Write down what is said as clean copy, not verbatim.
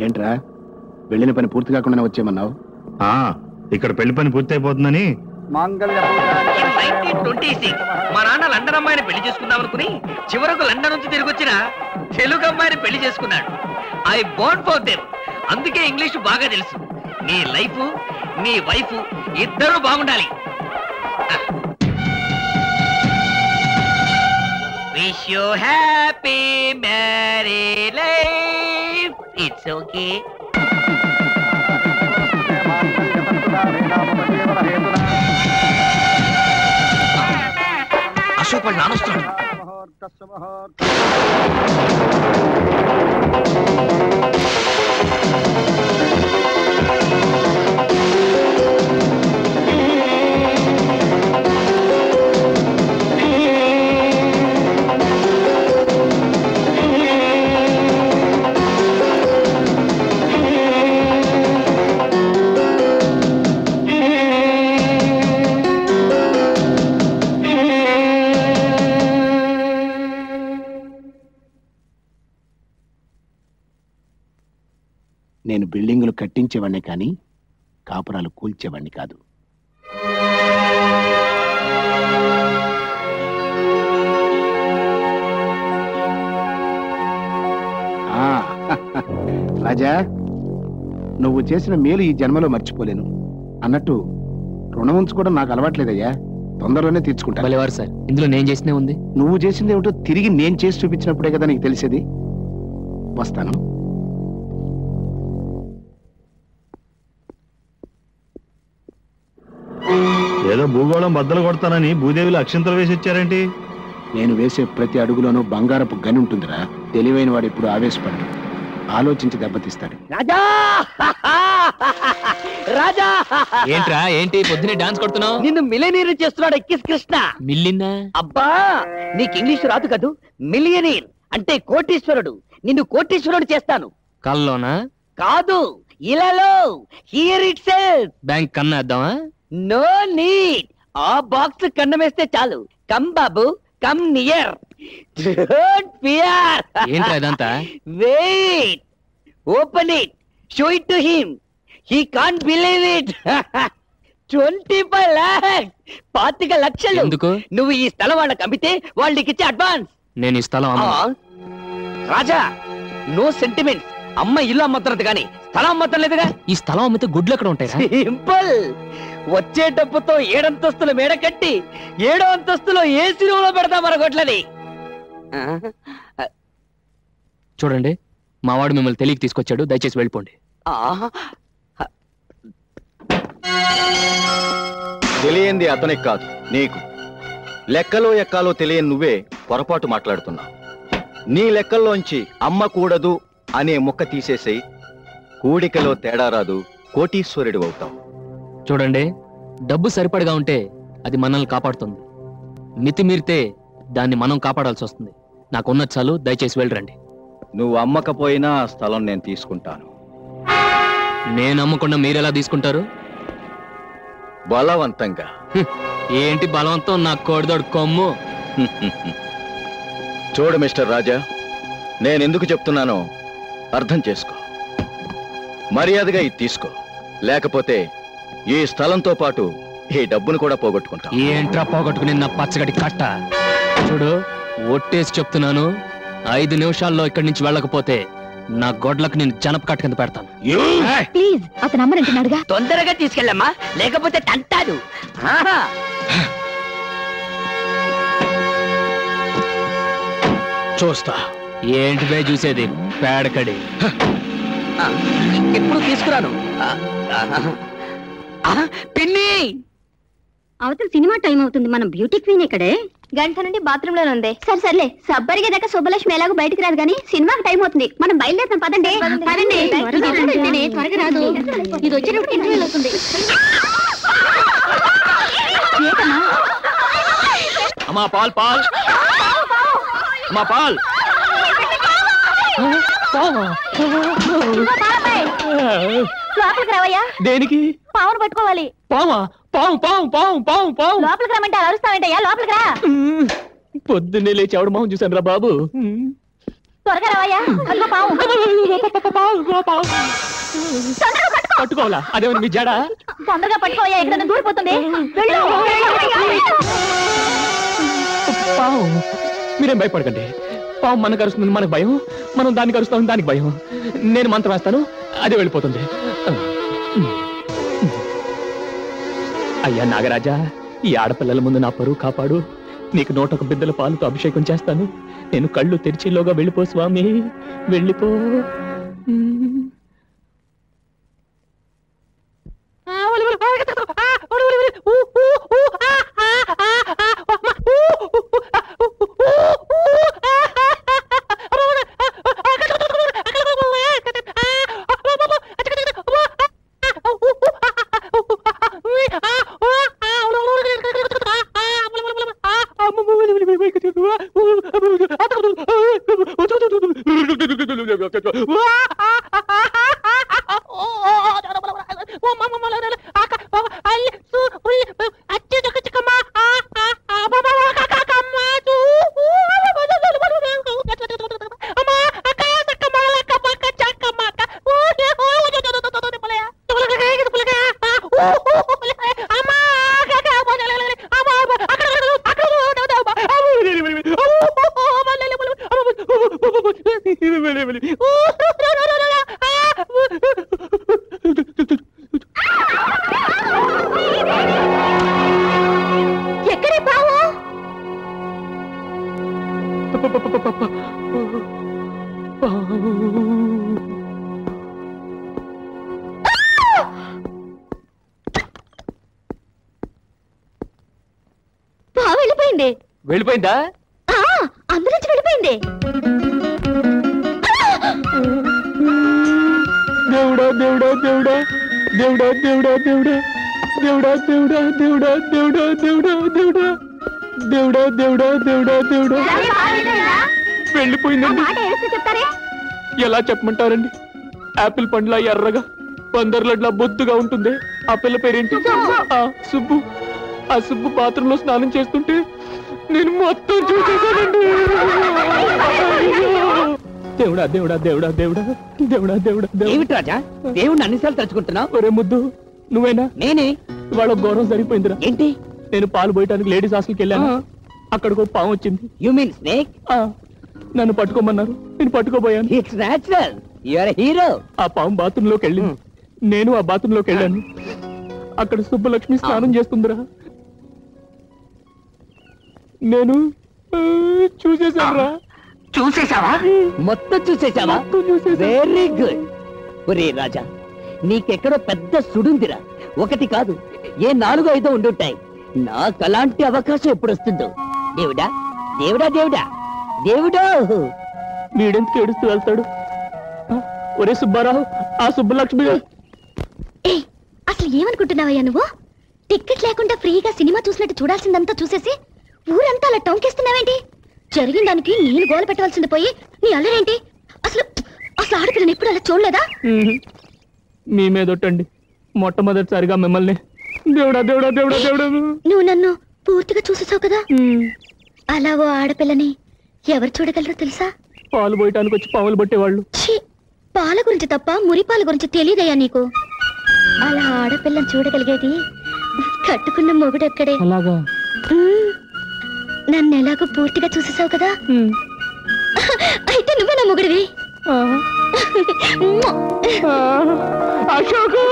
ఏంట్రా వెళ్ళిన పని పూర్తి కాకుండా వచ్చేయమన్నావు? ఇక్కడ పెళ్లి పని పూర్తి అయిపోతుందని. మా నాన్న లండన్ అమ్మాయిని పెళ్లి చేసుకుందాం అనుకుని చివరకు లండన్ నుంచి తిరిగి వచ్చిన తెలుగు అమ్మాయిని పెళ్లి చేసుకున్నాడు. I Born for them. అందుకే ఇంగ్లీష్ బాగా తెలుసు. నీ లైఫ్ నీ వైఫ్ ఇద్దరు బాగుండాలి. Wish you happy married life. It's okay. Ashok వాళ్ళు నానొస్తున్నాడు. నేను బిల్డింగులు కట్టించేవాడిని కానీ కాపురాలు కూల్చేవాడిని కాదు. రాజా, నువ్వు చేసిన మేలు ఈ జన్మలో మర్చిపోలేను. అన్నట్టు రుణం ఉంచుకోవడం నాకు అలవాట్లేదయ్యా. తొందరలోనే తీర్చుకుంటా. భలేవారు సార్, ఇందులో నేను చేసినే ఉంది. నువ్వు చేసింది ఏమిటో తిరిగి నేను చేసి చూపించినప్పుడే కదా నీకు తెలిసేది. వస్తాను. ఏదో భూగోళం బద్దలు కొడతానని భూదేవిలో అక్షంతలు వేసి వచ్చారేంటి? నేను వేసే ప్రతి అడుగులోనూ బంగారపు గని ఉంటుందిరా. తెలివైన వాడు ఇప్పుడు ఆవేశపడ్డాడు, ఆలోచించి దెబ్బతీస్తాడు. రాజా రాజా, ఏంట్రా ఏంటి పొద్దునే డాన్స్ కొడుతున్నావు? నిన్ను మిలియనీర్ చేస్తున్నాడు ఎక్కిస్ కృష్ణ. మిల్లిన్నా? అబ్బా, నీకు ఇంగ్లీష్ రాదు కదూ. మిలియనీర్ అంటే కోటీశ్వరుడు. నిన్ను కోటీశ్వరుడు చేస్తాను. కల్లోనా? కాదు, ఇలాలో. Here itself. బ్యాంక్ కన్నా వేద్దామా? No need. ఆ బాక్స్ కన్నమేస్తే చాలు. కమ్ బాబు, కమ్ నియర్. Don't fear. ఏంట్రా ఇదంతా? Wait, open it, show it to him. He can't believe it. 25 lakhs. 25 లక్షలు. ఎందుకు? నువ్వు ఈ స్థలం వాళ్ళకి అమ్మితే వాళ్ళకి ఇచ్చే అడ్వాన్స్. నేను ఈ స్థలం రాజా, నో సెంటిమెంట్స్. అమ్మ ఇల్లు అమ్మతున్నది కానీ స్థలం అమ్మతం లేదుగా. ఈ స్థలం అమ్మితే గుడ్లు ఎక్కడ ఉంటాయి? సింపుల్. వచ్చే డబ్బుతో 7 అంతస్తుల మేడ కట్టి 7వ అంతస్తులో ఏసీ రూమ్ లో పెడతా మన గొడ్లని. చూడండి, మావాడు మిమ్మల్ని తెలియక తీసుకొచ్చాడు. దయచేసి వెళ్ళిపోండి. తెలియంది అతనికి కాదు, నీకు. లెక్కలో ఎక్కాలో తెలియని నువ్వే పొరపాటు మాట్లాడుతున్నావు. నీ లెక్కల్లోంచి అమ్మ కూడదు అనే ముక్క తీసేసి కూడికలో తేడా రాదు, కోటీశ్వరుడు అవుతావు. చూడండి, డబ్బు సరిపడగా ఉంటే అది మనల్ని కాపాడుతుంది. మితిమీరితే దాన్ని మనం కాపాడాల్సి వస్తుంది. నాకున్న చాలు, దయచేసి వెళ్ళరండి. నువ్వు అమ్మకపోయినా ఆ స్థలం నేను తీసుకుంటాను. నేను అమ్మకుండా మీరెలా తీసుకుంటారు? బలవంతంగా. ఏంటి బలవంతం? నా కోడిదోడు కొమ్ము. చూడు మిస్టర్ రాజా, నేనెందుకు చెప్తున్నానో అర్థం చేసుకో. మర్యాదగా ఇది తీసుకో, లేకపోతే ఈ స్థలంతో పాటు ఈ డబ్బును కూడా పోగొట్టుకుంటా. ఏంట్రా పోగొట్టుకుని నా పచ్చగడి కట్ట? చూడు, ఒట్టేసి చెప్తున్నాను, 5 నిమిషాల్లో ఇక్కడి నుంచి వెళ్ళకపోతే నా గొడ్లకు నేను జనప కట్ట కింద పెడతాను. ప్లీజ్, అతను అమ్మనంటున్నాడుగా. తొందరగా తీసుకెళ్ళమ్మా, లేకపోతే తంటాడు. చూస్తా. ఏంటివే చూసేది? పేడకడి. ఎప్పుడు తీసుకురాను. పిన్ని, అవతల సినిమా టైం అవుతుంది. మనం బ్యూటీ క్వీన్ ఇక్కడే. గంట నుండి బాత్రూమ్ లోనే ఉంది. సరే సర్లే, సబ్బరిగే దాకా శుభలక్ష్మి ఎలాగో బయటికి రాదు కానీ సినిమాకి టైం అవుతుంది. మనం బయలుదేరుతాం. పదండి పదండి. త్వరగా రాదు, ఇది వచ్చేటప్పుడు ఇంటర్వ్యూలు అవుతుంది. అమ్మా పాల్, పాల్, అమ్మా పాల్. లోపలికి రావయ్యా. దేనికి? పావును పట్టుకోవాలి. పావా? పావు పావు పావు పావు పావు. లోపలికి రమ్మంటే అరుస్తావేంటయ్యా? లోపలికి రా. పొద్దున్నే లేచి ఆవిడ మొహం చూశాను రా బాబు. త్వరగా రావయ్యా. అదిగో పావు. పట్టుకోవాలా? అదేమని మీ జాడా? తొందరగా పట్టుకోవయ్యా, ఇక్కడ దూరిపోతుంది. పావు, మీరేం భయపడకండి. పావు మనకు కరుస్తుంది, మనకు భయం. మనం దాన్ని కరుస్తాం, దానికి భయం. నేను మంత్రం వేస్తాను, అదే వెళ్ళిపోతుంది. అయ్యా నాగరాజా, ఈ ఆడపిల్లల ముందు నా పరువు కాపాడు. నీకు 101 బిద్దల పాలతో అభిషేకం చేస్తాను. నేను కళ్ళు తెరిచేలోగా వెళ్ళిపో స్వామి, వెళ్ళిపో. వెళ్ళిపోయిందా? అందరి నుంచి వెళ్ళిపోయింది. దేవుడా దేవుడా దేవుడా దేవుడా దేవుడా దేవుడా దేవుడా దేవుడా దేవుడా దేవుడా దేవుడా దేవుడా దేవుడా దేవుడా దేవుడా దేవుడా వెళ్ళిపోయిందండి. ఎలా చెప్పమంటారండి? యాపిల్ పండ్లా ఎర్రగా, పందర్లడ్లా బొద్దుగా ఉంటుంది. ఆ పిల్ల పేరేంటి? సుబ్బు. ఆ సుబ్బు బాత్రూంలో స్నానం చేస్తుంటే నేను మొత్తం చూసేసానండి. దేవుడా దేవుడా దేవుడా దేవుడా దేవుడా దేవుడా ఏమిటి రాజా దేవుడిని అన్నిసార్లు తలుచుకుంటున్నావు? ఒరే ముద్దు, నువ్వేనా? నేనే. ఇవాళ గౌరవం సరిపోయిందిరా. ఏంటి? నేను పాలు పోయటానికి లేడీస్ హాస్టల్కి వెళ్ళాను. అక్కడికి ఒక పాము వచ్చింది. You mean snake? నన్ను పట్టుకోమన్నారు, నేను పట్టుకోబోయాను. It's natural, you are hero. ఆ పాము బాత్రూమ్ లోకి వెళ్ళింది. నేను ఆ బాత్రూమ్ లోకి వెళ్ళాను. అక్కడ సుబ్బలక్ష్మి స్నానం చేస్తుందిరా. నేను చూసేసానురా. చూసేసావా? మొత్తం చూసేసావా? Very good. ఒరే రాజా, నీకెక్కడో పెద్ద సుడుందిరా. ఒకటి కాదు, ఏ 4-5 ఉండుంటాయి. నాకు అలాంటి అవకాశం ఎప్పుడు వస్తుందో. దేవుడా దేవుడా దేవుడా దేవుడా. వీడెందుకు ఏడుస్తూ వెళ్తాడు? ఒరే సుబ్బారావు, ఆ సుబ్బలక్ష్మి. అసలు ఏమనుకుంటున్నావయ్యా నువ్వు? టికెట్ లేకుండా ఫ్రీగా సినిమా చూసినట్టు చూడాల్సిందంతా చూసేసి ఊరంతా అలా టొంకేస్తున్నావేంటి? జరిగిన దానికి నేను గోల పెట్టవలసింది పోయి నీ అల్లరేంటి? అసలు అసలు ఆడపిల్లని ఎప్పుడు అలా చూడలేదా? మీ మీదొట్టండి, మొట్టమొదటిసారిగా మిమ్మల్ని. దేవుడా దేవుడా దేవుడా దేవుడా. నువ్వు నన్ను పూర్తిగా చూసేసావు కదా. అలా ఓ ఆడపిల్లని ఎవరు చూడగలరో తెలుసా? పాలు పోయటానికి వచ్చి పాములు పట్టేవాళ్ళు. పాల గురించి తప్ప మురిపాల గురించి తెలియదయ్యా నీకు. అలా ఆడపిల్లని చూడగలిగేది కట్టుకున్న మొగుడెక్కడే. అలాగా? నన్ను ఎలాగో పూర్తిగా చూసేసావు కదా, అయితే నువ్వే నా మొగుడివి. అశోకు.